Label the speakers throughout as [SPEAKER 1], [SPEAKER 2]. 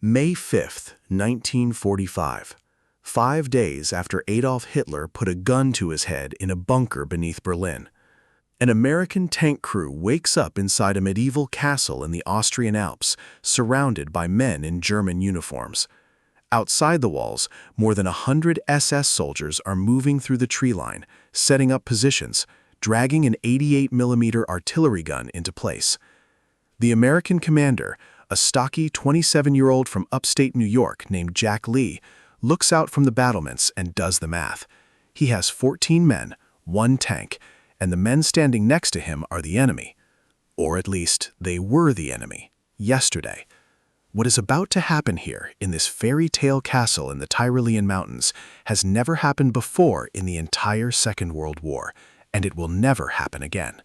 [SPEAKER 1] May 5th, 1945. 5 days after Adolf Hitler put a gun to his head in a bunker beneath Berlin. An American tank crew wakes up inside a medieval castle in the Austrian Alps, surrounded by men in German uniforms. Outside the walls, more than 100 SS soldiers are moving through the tree line, setting up positions, dragging an 88mm artillery gun into place. The American commander, a stocky 27-year-old from upstate New York named Jack Lee, looks out from the battlements and does the math. He has 14 men, 1 tank, and the men standing next to him are the enemy. Or at least, they were the enemy, yesterday. What is about to happen here, in this fairy tale castle in the Tyrolean Mountains, has never happened before in the entire Second World War, and it will never happen again.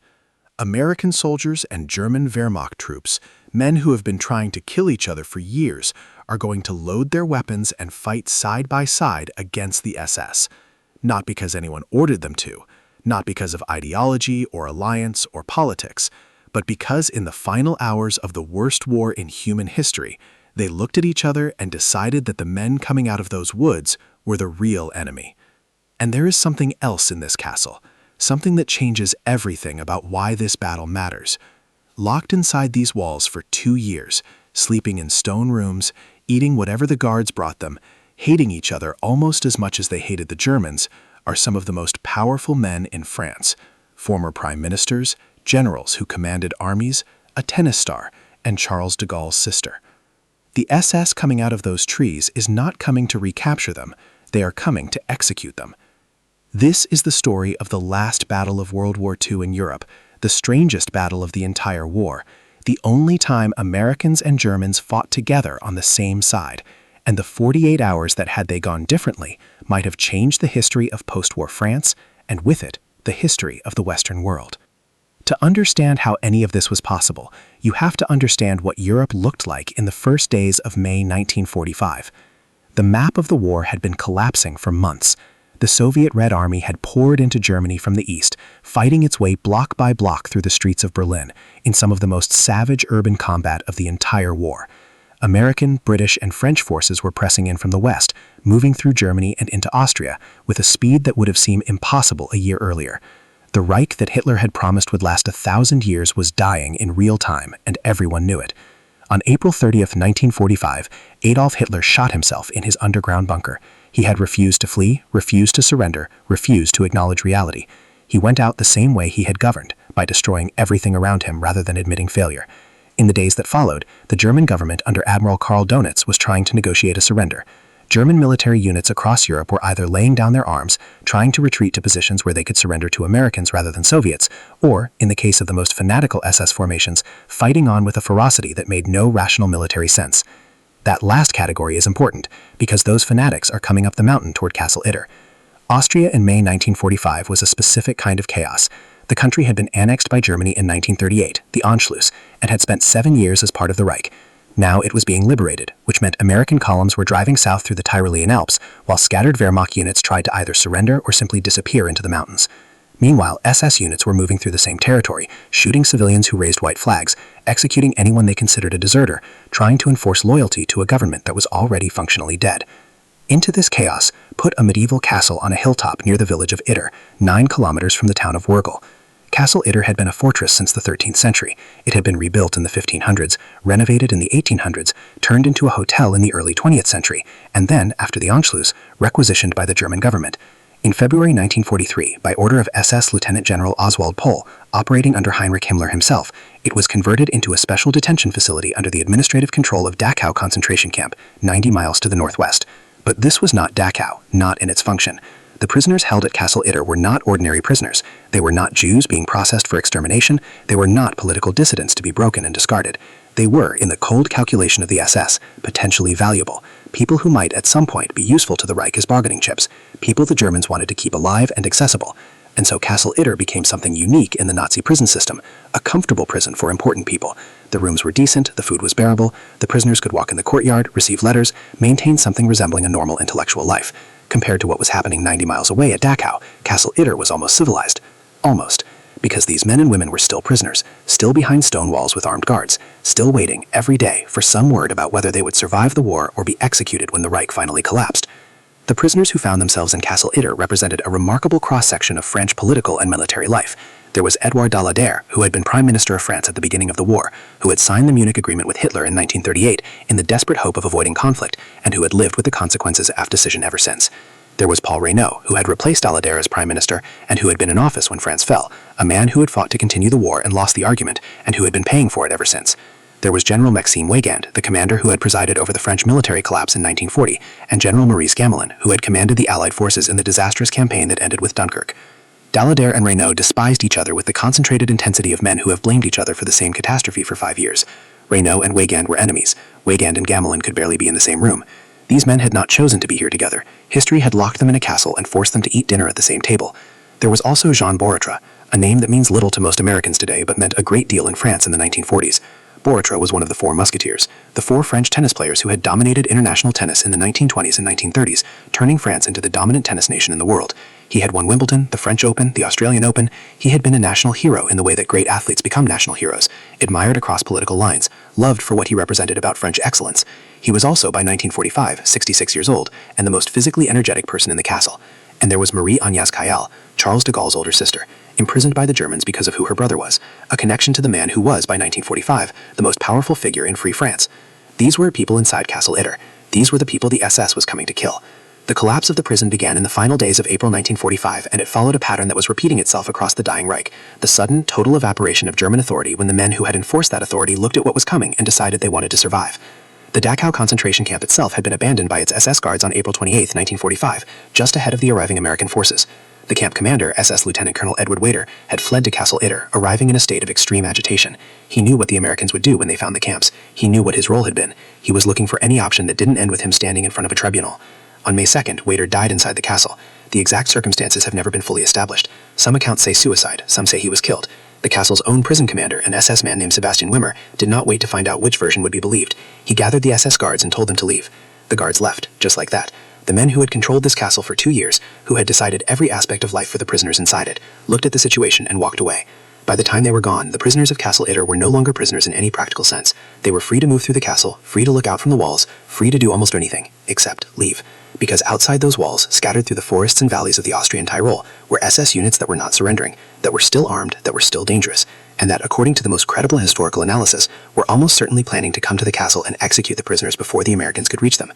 [SPEAKER 1] American soldiers and German Wehrmacht troops, men who have been trying to kill each other for years, are going to load their weapons and fight side by side against the SS. Not because anyone ordered them to, not because of ideology or alliance or politics, but because in the final hours of the worst war in human history, they looked at each other and decided that the men coming out of those woods were the real enemy. And there is something else in this castle, something that changes everything about why this battle matters. Locked inside these walls for 2 years, sleeping in stone rooms, eating whatever the guards brought them, hating each other almost as much as they hated the Germans, are some of the most powerful men in France, former prime ministers, generals who commanded armies, a tennis star, and Charles de Gaulle's sister. The SS coming out of those trees is not coming to recapture them, they are coming to execute them. This is the story of the last battle of World War II in Europe, the strangest battle of the entire war, the only time Americans and Germans fought together on the same side, and the 48 hours that, had they gone differently, might have changed the history of post-war France, and with it, the history of the Western world. To understand how any of this was possible, you have to understand what Europe looked like in the first days of May 1945. The map of the war had been collapsing for months. The Soviet Red Army had poured into Germany from the east, fighting its way block by block through the streets of Berlin, in some of the most savage urban combat of the entire war. American, British, and French forces were pressing in from the west, moving through Germany and into Austria, with a speed that would have seemed impossible a year earlier. The Reich that Hitler had promised would last 1,000 years was dying in real time, and everyone knew it. On April 30th, 1945, Adolf Hitler shot himself in his underground bunker. He had refused to flee, refused to surrender, refused to acknowledge reality. He went out the same way he had governed, by destroying everything around him rather than admitting failure. In the days that followed, the German government under Admiral Karl Dönitz was trying to negotiate a surrender. German military units across Europe were either laying down their arms, trying to retreat to positions where they could surrender to Americans rather than Soviets, or, in the case of the most fanatical SS formations, fighting on with a ferocity that made no rational military sense. That last category is important, because those fanatics are coming up the mountain toward Castle Itter. Austria in May 1945 was a specific kind of chaos. The country had been annexed by Germany in 1938, the Anschluss, and had spent 7 years as part of the Reich. Now it was being liberated, which meant American columns were driving south through the Tyrolean Alps, while scattered Wehrmacht units tried to either surrender or simply disappear into the mountains. Meanwhile, SS units were moving through the same territory, shooting civilians who raised white flags, executing anyone they considered a deserter, trying to enforce loyalty to a government that was already functionally dead. Into this chaos, put a medieval castle on a hilltop near the village of Itter, 9 kilometers from the town of Wurgl. Castle Itter had been a fortress since the 13th century. It had been rebuilt in the 1500s, renovated in the 1800s, turned into a hotel in the early 20th century, and then, after the Anschluss, requisitioned by the German government. In February 1943, by order of SS Lieutenant General Oswald Pohl, operating under Heinrich Himmler himself, it was converted into a special detention facility under the administrative control of Dachau concentration camp, 90 miles to the northwest. But this was not Dachau, not in its function. The prisoners held at Castle Itter were not ordinary prisoners. They were not Jews being processed for extermination. They were not political dissidents to be broken and discarded. They were, in the cold calculation of the SS, potentially valuable. People who might at some point be useful to the Reich as bargaining chips. People the Germans wanted to keep alive and accessible. And so Castle Itter became something unique in the Nazi prison system, a comfortable prison for important people. The rooms were decent, the food was bearable, the prisoners could walk in the courtyard, receive letters, maintain something resembling a normal intellectual life. Compared to what was happening 90 miles away at Dachau, Castle Itter was almost civilized. Almost.
[SPEAKER 2] because these men and women were still prisoners, still behind stone walls with armed guards, still waiting every day for some word about whether they would survive the war or be executed when the Reich finally collapsed. The prisoners who found themselves in Castle Itter represented a remarkable cross-section of French political and military life. There was Edouard Daladier, who had been Prime Minister of France at the beginning of the war, who had signed the Munich Agreement with Hitler in 1938 in the desperate hope of avoiding conflict, and who had lived with the consequences of decision ever since. There was Paul Reynaud, who had replaced Daladier as Prime Minister and who had been in office when France fell, a man who had fought to continue the war and lost the argument, and who had been paying for it ever since. There was General Maxime Weygand, the commander who had presided over the French military collapse in 1940, and General Maurice Gamelin, who had commanded the Allied forces in the disastrous campaign that ended with Dunkirk. Daladier and Reynaud despised each other with the concentrated intensity of men who have blamed each other for the same catastrophe for 5 years. Reynaud and Weygand were enemies. Weygand and Gamelin could barely be in the same room. These men had not chosen to be here together. History had locked them in a castle and forced them to eat dinner at the same table. There was also Jean Borotra, a name that means little to most Americans today but meant a great deal in France in the 1940s. Borotra was one of the four musketeers, the four French tennis players who had dominated international tennis in the 1920s and 1930s, turning France into the dominant tennis nation in the world. He had won Wimbledon, the French Open, the Australian Open. He had been a national hero in the way that great athletes become national heroes, admired across political lines, loved for what he represented about French excellence. He was also, by 1945, 66 years old, and the most physically energetic person in the castle. And there was Marie-Agnès Cayal, Charles de Gaulle's older sister, imprisoned by the Germans because of who her brother was, a connection to the man who was, by 1945, the most powerful figure in Free France. These were people inside Castle Itter. These were the people the SS was coming to kill. The collapse of the prison began in the final days of April 1945, and it followed a pattern that was repeating itself across the dying Reich, the sudden, total evaporation of German authority when the men who had enforced that authority looked at what was coming and decided they wanted to survive. The Dachau concentration camp itself had been abandoned by its SS guards on April 28, 1945, just ahead of the arriving American forces. The camp commander, SS Lieutenant Colonel Edward Wader, had fled to Castle Itter, arriving in a state of extreme agitation. He knew what the Americans would do when they found the camps. He knew what his role had been. He was looking for any option that didn't end with him standing in front of a tribunal. On May 2nd, Wader died inside the castle. The exact circumstances have never been fully established. Some accounts say suicide, some say he was killed. The castle's own prison commander, an SS man named Sebastian Wimmer, did not wait to find out which version would be believed. He gathered the SS guards and told them to leave. The guards left, just like that. The men who had controlled this castle for 2 years, who had decided every aspect of life for the prisoners inside it, looked at the situation and walked away. By the time they were gone, the prisoners of Castle Itter were no longer prisoners in any practical sense. They were free to move through the castle, free to look out from the walls, free to do almost anything, except leave. Because outside those walls, scattered through the forests and valleys of the Austrian Tyrol, were SS units that were not surrendering, that were still armed, that were still dangerous, and that, according to the most credible historical analysis, were almost certainly planning to come to the castle and execute the prisoners before the Americans could reach them.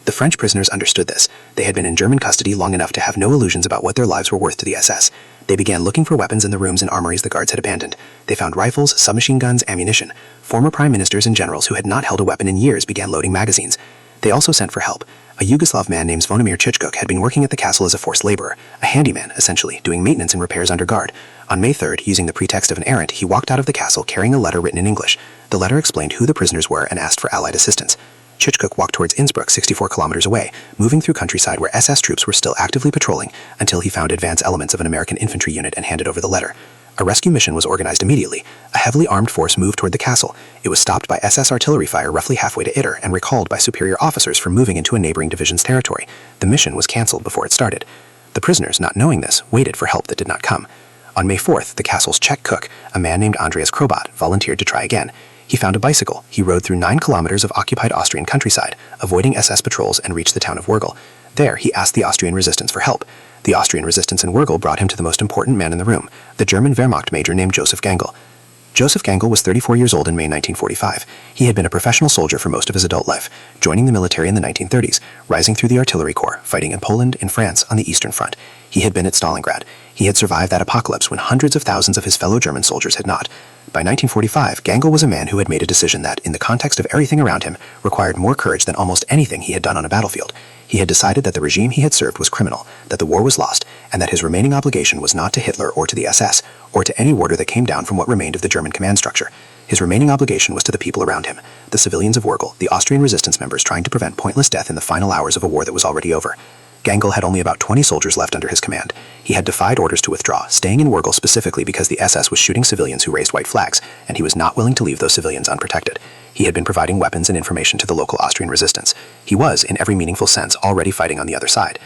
[SPEAKER 2] The French prisoners understood this. They had been in German custody long enough to have no illusions about what their lives were worth to the SS. They began looking for weapons in the rooms and armories the guards had abandoned. They found rifles, submachine guns, ammunition. Former prime ministers and generals who had not held a weapon in years began loading magazines. They also sent for help. A Yugoslav man named Zvonimir Chichkuk had been working at the castle as a forced laborer, a handyman, essentially, doing maintenance and repairs under guard. On May 3rd, using the pretext of an errand, he walked out of the castle carrying a letter written in English. The letter explained who the prisoners were and asked for Allied assistance. Chichkuk walked towards Innsbruck, 64 kilometers away, moving through countryside where SS troops were still actively patrolling until he found advance elements of an American infantry unit and handed over the letter. A rescue mission was organized immediately. A heavily armed force moved toward the castle. It was stopped by SS artillery fire roughly halfway to Itter and recalled by superior officers from moving into a neighboring division's territory. The mission was cancelled before it started. The prisoners, not knowing this, waited for help that did not come. On May 4th, the castle's Czech cook, a man named Andreas Krobat, volunteered to try again. He found a bicycle. He rode through 9 kilometers of occupied Austrian countryside, avoiding SS patrols, and reached the town of Wurgel. There, he asked the Austrian resistance for help. The Austrian resistance in Wurgel brought him to the most important man in the room, the German Wehrmacht major named Joseph Gengel. Joseph Gengel was 34 years old in May 1945. He had been a professional soldier for most of his adult life, joining the military in the 1930s, rising through the artillery corps, fighting in Poland and France on the Eastern Front. He had been at Stalingrad. He had survived that apocalypse when hundreds of thousands of his fellow German soldiers had not. By 1945, Gengel was a man who had made a decision that, in the context of everything around him, required more courage than almost anything he had done on a battlefield. He had decided that the regime he had served was criminal, that the war was lost, and that his remaining obligation was not to Hitler or to the SS, or to any order that came down from what remained of the German command structure. His remaining obligation was to the people around him, the civilians of Wurgel, the Austrian resistance members trying to prevent pointless death in the final hours of a war that was already over. Gengel had only about 20 soldiers left under his command. He had defied orders to withdraw, staying in Wurgel specifically because the SS was shooting civilians who raised white flags, and he was not willing to leave those civilians unprotected. He had been providing weapons and information to the local Austrian resistance. He was, in every meaningful sense, already fighting on the other side.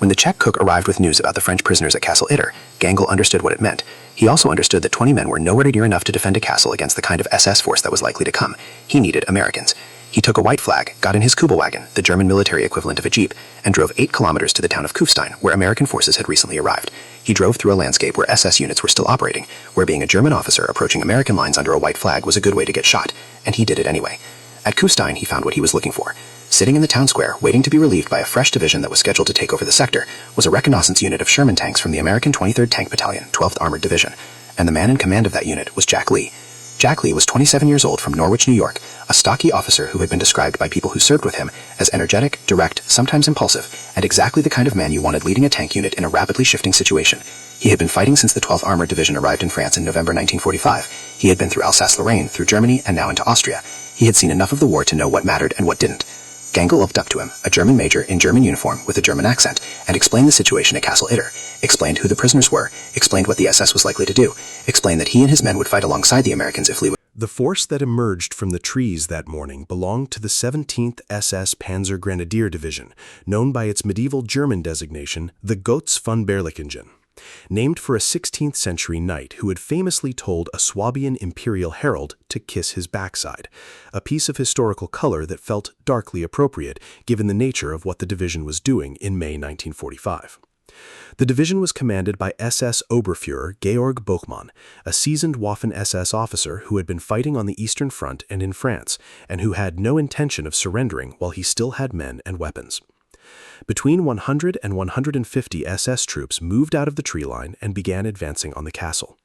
[SPEAKER 2] When the Czech cook arrived with news about the French prisoners at Castle Itter, Gangel understood what it meant. He also understood that 20 men were nowhere near enough to defend a castle against the kind of SS force that was likely to come. He needed Americans. He took a white flag, got in his Kubelwagen, the German military equivalent of a jeep, and drove 8 kilometers to the town of Kufstein, where American forces had recently arrived. He drove through a landscape where SS units were still operating, where being a German officer approaching American lines under a white flag was a good way to get shot, and he did it anyway. At Kufstein, he found what he was looking for. Sitting in the town square, waiting to be relieved by a fresh division that was scheduled to take over the sector, was a reconnaissance unit of Sherman tanks from the American 23rd Tank Battalion, 12th Armored Division, and the man in command of that unit was Jack Lee. Jack Lee was 27 years old from Norwich, New York, a stocky officer who had been described by people who served with him as energetic, direct, sometimes impulsive, and exactly the kind of man you wanted leading a tank unit in a rapidly shifting situation. He had been fighting since the 12th Armored Division arrived in France in November 1945. He had been through Alsace-Lorraine, through Germany, and now into Austria. He had seen enough of the war to know what mattered and what didn't. Gangel looked up to him, a German major in German uniform with a German accent, and explained the situation at Castle Itter, explained who the prisoners were, explained what the SS was likely to do, explained that he and his men would fight alongside the Americans if Lee would.
[SPEAKER 1] The force that emerged from the trees that morning belonged to the 17th SS Panzer Grenadier Division, known by its medieval German designation, the Götz von Berlichingen. Named for a 16th century knight who had famously told a Swabian imperial herald to kiss his backside, a piece of historical color that felt darkly appropriate given the nature of what the division was doing in May 1945. The division was commanded by SS Oberfuhrer Georg Bochmann, a seasoned Waffen-SS officer who had been fighting on the Eastern Front and in France, and who had no intention of surrendering while he still had men and weapons. Between 100 and 150 SS troops moved out of the tree line and began advancing on the castle.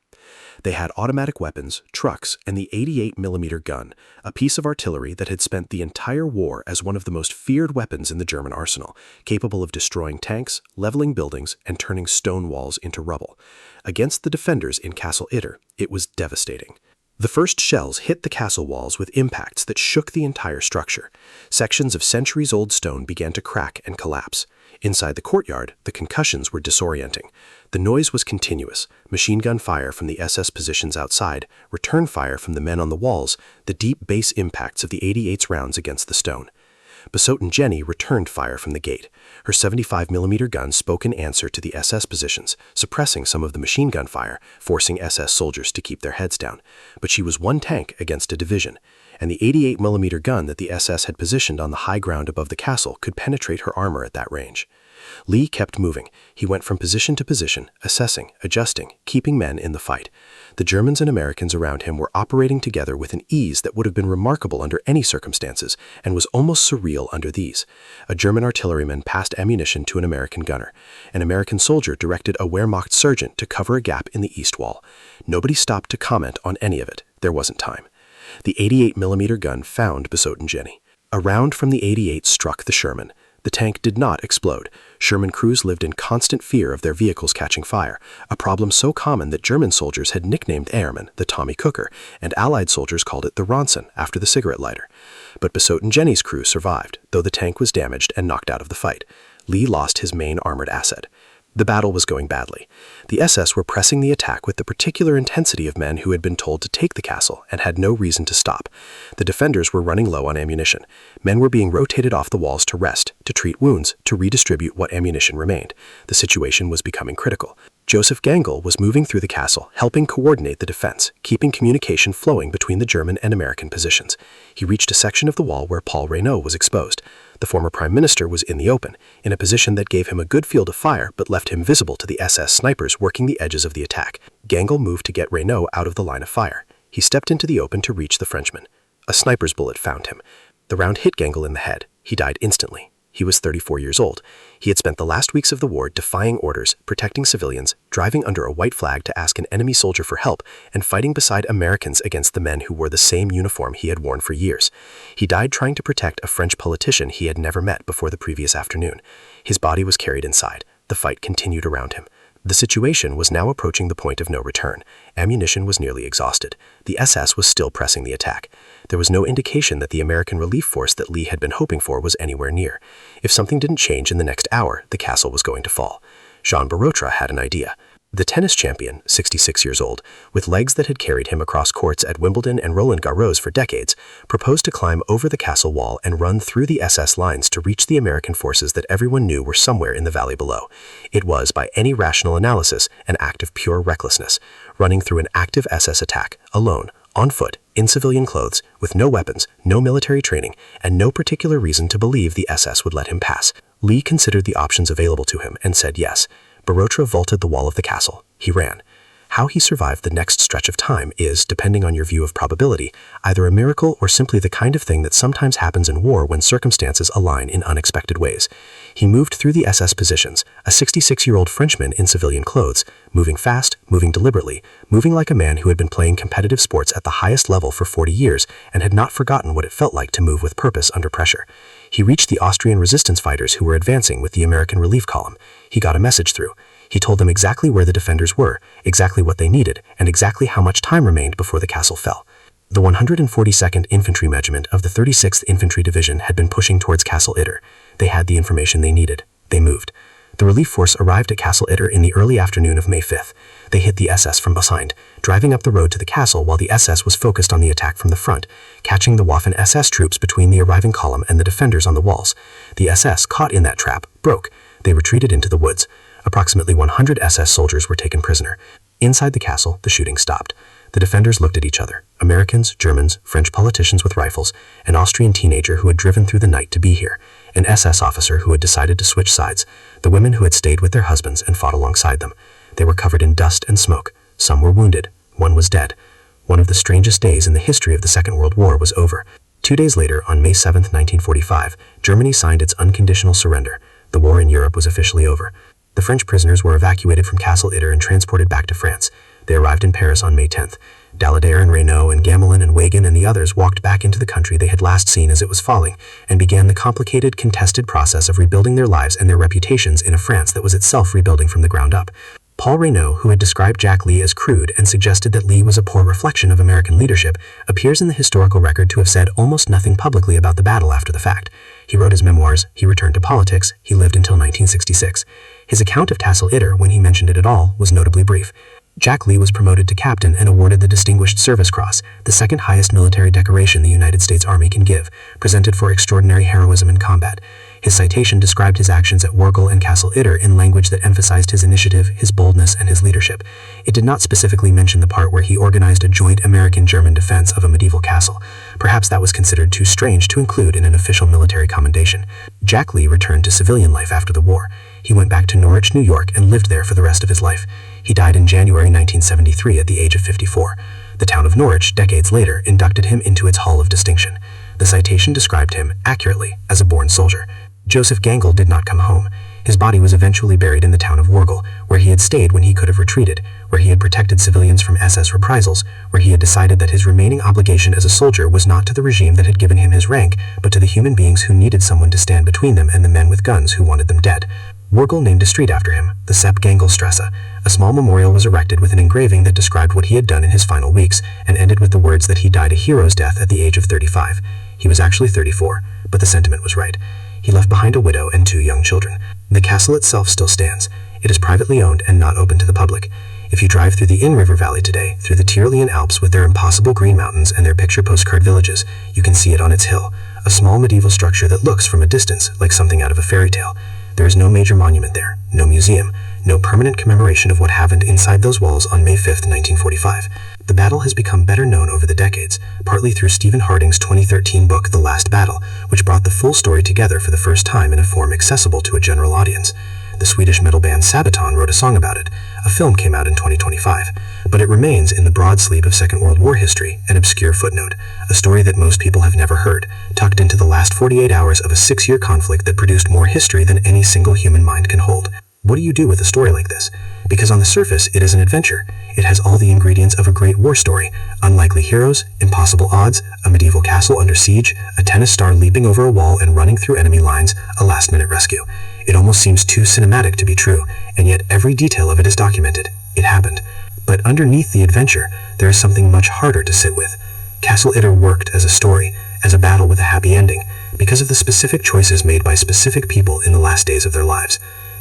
[SPEAKER 1] They had automatic weapons, trucks, and the 88mm gun, a piece of artillery that had spent the entire war as one of the most feared weapons in the German arsenal, capable of destroying tanks, leveling buildings, and turning stone walls into rubble. Against the defenders in Castle Itter, it was devastating. The first shells hit the castle walls with impacts that shook the entire structure. Sections of centuries-old stone began to crack and collapse. Inside the courtyard, the concussions were disorienting. The noise was continuous: machine gun fire from the SS positions outside, return fire from the men on the walls, the deep bass impacts of the 88's rounds against the stone. Besotten Jenny returned fire from the gate. Her 75mm gun spoke in answer to the SS positions, suppressing some of the machine gun fire, forcing SS soldiers to keep their heads down. But she was one tank against a division, and the 88mm gun that the SS had positioned on the high ground above the castle could penetrate her armor at that range. Lee kept moving. He went from position to position, assessing, adjusting, keeping men in the fight. The Germans and Americans around him were operating together with an ease that would have been remarkable under any circumstances and was almost surreal under these. A German artilleryman passed ammunition to an American gunner. An American soldier directed a Wehrmacht sergeant to cover a gap in the east wall. Nobody stopped to comment on any of it. There wasn't time. The 88mm gun found Besotten Jenny. A round from the 88 struck the Sherman. The tank did not explode. Sherman crews lived in constant fear of their vehicles catching fire, a problem so common that German soldiers had nicknamed airmen the Tommy Cooker, and Allied soldiers called it the Ronson after the cigarette lighter. But Besotten Jenny's crew survived, though the tank was damaged and knocked out of the fight. Lee lost his main armored asset. The battle was going badly. The SS were pressing the attack with the particular intensity of men who had been told to take the castle and had no reason to stop. The defenders were running low on ammunition. Men were being rotated off the walls to rest, to treat wounds, to redistribute what ammunition remained. The situation was becoming critical. Joseph Gangel was moving through the castle, helping coordinate the defense, keeping communication flowing between the German and American positions. He reached a section of the wall where Paul Reynaud was exposed. The former prime minister was in the open, in a position that gave him a good field of fire but left him visible to the SS snipers working the edges of the attack. Gangel moved to get Reynaud out of the line of fire. He stepped into the open to reach the Frenchman. A sniper's bullet found him. The round hit Gangel in the head. He died instantly. He was 34 years old. He had spent the last weeks of the war defying orders, protecting civilians, driving under a white flag to ask an enemy soldier for help, and fighting beside Americans against the men who wore the same uniform he had worn for years. He died trying to protect a French politician he had never met before the previous afternoon. His body was carried inside. The fight continued around him. The situation was now approaching the point of no return. Ammunition was nearly exhausted. The SS was still pressing the attack. There was no indication that the American relief force that Lee had been hoping for was anywhere near. If something didn't change in the next hour, the castle was going to fall. Jean Barotra had an idea.
[SPEAKER 2] The tennis champion, 66 years old, with legs that had carried him across courts at Wimbledon and Roland Garros for decades, proposed to climb over the castle wall and run through the SS lines to reach the American forces that everyone knew were somewhere in the valley below. It was, by any rational analysis, an act of pure recklessness, running through an active SS attack, alone, on foot, in civilian clothes, with no weapons, no military training, and no particular reason to believe the SS would let him pass. Lee considered the options available to him and said yes. Barotra vaulted the wall of the castle. He ran. How he survived the next stretch of time is, depending on your view of probability, either a miracle or simply the kind of thing that sometimes happens in war when circumstances align in unexpected ways. He moved through the SS positions, a 66-year-old Frenchman in civilian clothes, moving fast, moving deliberately, moving like a man who had been playing competitive sports at the highest level for 40 years and had not forgotten what it felt like to move with purpose under pressure. He reached the Austrian resistance fighters who were advancing with the American relief column. He got a message through. He told them exactly where the defenders were, exactly what they needed, and exactly how much time remained before the castle fell. The 142nd Infantry Regiment of the 36th Infantry Division had been pushing towards Castle Itter. They had the information they needed. They moved. The relief force arrived at Castle Itter in the early afternoon of May 5th. They hit the SS from behind, driving up the road to the castle while the SS was focused on the attack from the front, catching the Waffen SS troops between the arriving column and the defenders on the walls. The SS, caught in that trap, broke. They retreated into the woods. Approximately 100 SS soldiers were taken prisoner. Inside the castle, the shooting stopped. The defenders looked at each other. Americans, Germans, French politicians with rifles, an Austrian teenager who had driven through the night to be here, an SS officer who had decided to switch sides, the women who had stayed with their husbands and fought alongside them. They were covered in dust and smoke. Some were wounded. One was dead. One of the strangest days in the history of the Second World War was over. 2 days later, on May 7, 1945, Germany signed its unconditional surrender. The war in Europe was officially over. The French prisoners were evacuated from Castle Itter and transported back to France. They arrived in Paris on May 10th. Daladier and Reynaud and Gamelin and Wagan and the others walked back into the country they had last seen as it was falling, and began the complicated, contested process of rebuilding their lives and their reputations in a France that was itself rebuilding from the ground up. Paul Reynaud, who had described Jack Lee as crude and suggested that Lee was a poor reflection of American leadership, appears in the historical record to have said almost nothing publicly about the battle after the fact. He wrote his memoirs, he returned to politics, he lived until 1966. His account of Castle Itter, when he mentioned it at all, was notably brief. Jack Lee was promoted to captain and awarded the Distinguished Service Cross, the second highest military decoration the United States Army can give, presented for extraordinary heroism in combat. His citation described his actions at Wargle and Castle Itter in language that emphasized his initiative, his boldness, and his leadership. It did not specifically mention the part where he organized a joint American-German defense of a medieval castle. Perhaps that was considered too strange to include in an official military commendation. Jack Lee returned to civilian life after the war. He went back to Norwich, New York, and lived there for the rest of his life. He died in January 1973 at the age of 54. The town of Norwich, decades later, inducted him into its Hall of Distinction. The citation described him, accurately, as a born soldier. Joseph Gangle did not come home. His body was eventually buried in the town of Wargle, where he had stayed when he could have retreated, where he had protected civilians from SS reprisals, where he had decided that his remaining obligation as a soldier was not to the regime that had given him his rank, but to the human beings who needed someone to stand between them and the men with guns who wanted them dead. Wargle named a street after him, the Sepp Gangle Strasse. A small memorial was erected with an engraving that described what he had done in his final weeks, and ended with the words that he died a hero's death at the age of 35. He was actually 34, but the sentiment was right. He left behind a widow and 2 young children. The castle itself still stands. It is privately owned and not open to the public. If you drive through the Inn River Valley today, through the Tyrolean Alps with their impossible green mountains and their picture postcard villages, you can see it on its hill, a small medieval structure that looks from a distance like something out of a fairy tale. There is no major monument there, no museum, no permanent commemoration of what happened inside those walls on May 5, 1945. The battle has become better known over the decades, partly through Stephen Harding's 2013 book The Last Battle, which brought the full story together for the first time in a form accessible to a general audience. The Swedish metal band Sabaton wrote a song about it. A film came out in 2025, but it remains in the broad sleeve of Second World War history, an obscure footnote, a story that most people have never heard, tucked into the last 48 hours of a 6-year conflict that produced more history than any single human mind can hold. What do you do with a story like this? Because on the surface, it is an adventure. It has all the ingredients of a great war story: unlikely heroes, impossible odds, a medieval castle under siege, a tennis star leaping over a wall and running through enemy lines, a last-minute rescue. It almost seems too cinematic to be true, and yet every detail of it is documented. It happened. But underneath the adventure, there is something much harder to sit with. Castle Itter worked as a story, as a battle with a happy ending, because of the specific choices made by specific people in the last days of their lives.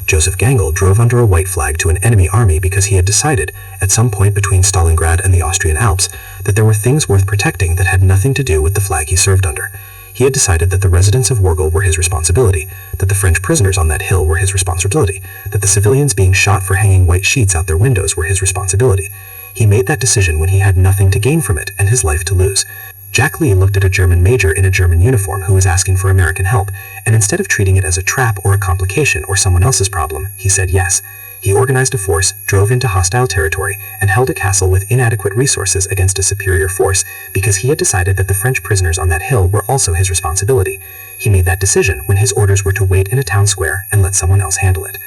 [SPEAKER 2] Joseph Gangl drove under a white flag to an enemy army because he had decided, at some point between Stalingrad and the Austrian Alps, that there were things worth protecting that had nothing to do with the flag he served under. He had decided that the residents of Wurgel were his responsibility, that the French prisoners on that hill were his responsibility, that the civilians being shot for hanging white sheets out their windows were his responsibility. He made that decision when he had nothing to gain from it and his life to lose. Jack Lee looked at a German major in a German uniform who was asking for American help, and instead of treating it as a trap or a complication or someone else's problem, he said yes. He organized a force, drove into hostile territory, and held a castle with inadequate resources against a superior force because he had decided that the French prisoners on that hill were also his responsibility. He made that decision when his orders were to wait in a town square and let someone else handle it.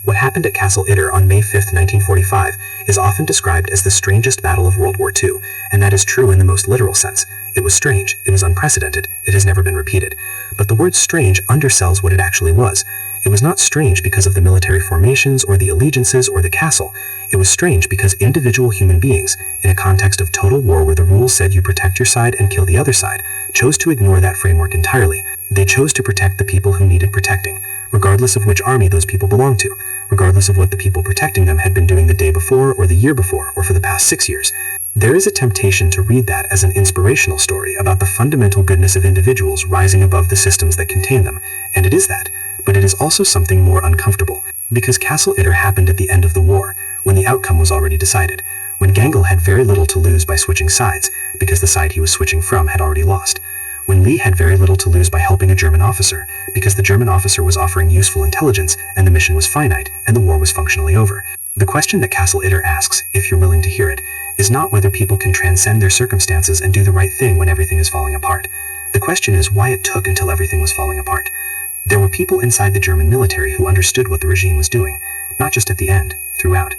[SPEAKER 2] What happened at Castle Itter on May 5, 1945, is often described as the strangest battle of World War II, and that is true in the most literal sense. It was strange, it was unprecedented, it has never been repeated. But the word strange undersells what it actually was. It was not strange because of the military formations or the allegiances or the castle. It was strange because individual human beings, in a context of total war where the rules said you protect your side and kill the other side, chose to ignore that framework entirely. They chose to protect the people who needed protecting, regardless of which army those people belonged to, regardless of what the people protecting them had been doing the day before or the year before or for the past 6 years. There is a temptation to read that as an inspirational story about the fundamental goodness of individuals rising above the systems that contain them, and it is that. But it is also something more uncomfortable, because Castle Itter happened at the end of the war, when the outcome was already decided, when Gangl had very little to lose by switching sides, because the side he was switching from had already lost, when Lee had very little to lose by helping a German officer, because the German officer was offering useful intelligence, and the mission was finite, and the war was functionally over. The question that Castle Itter asks, if you're willing to hear it, is not whether people can transcend their circumstances and do the right thing when everything is falling apart. The question is why it took until everything was falling apart. There were people inside the German military who understood what the regime was doing, not just at the end, throughout.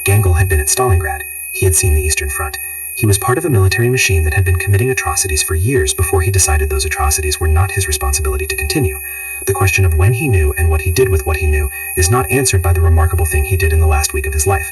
[SPEAKER 2] Gangl had been at Stalingrad. He had seen the Eastern Front. He was part of a military machine that had been committing atrocities for years before he decided those atrocities were not his responsibility to continue. The question of when he knew and what he did with what he knew is not answered by the remarkable thing he did in the last week of his life,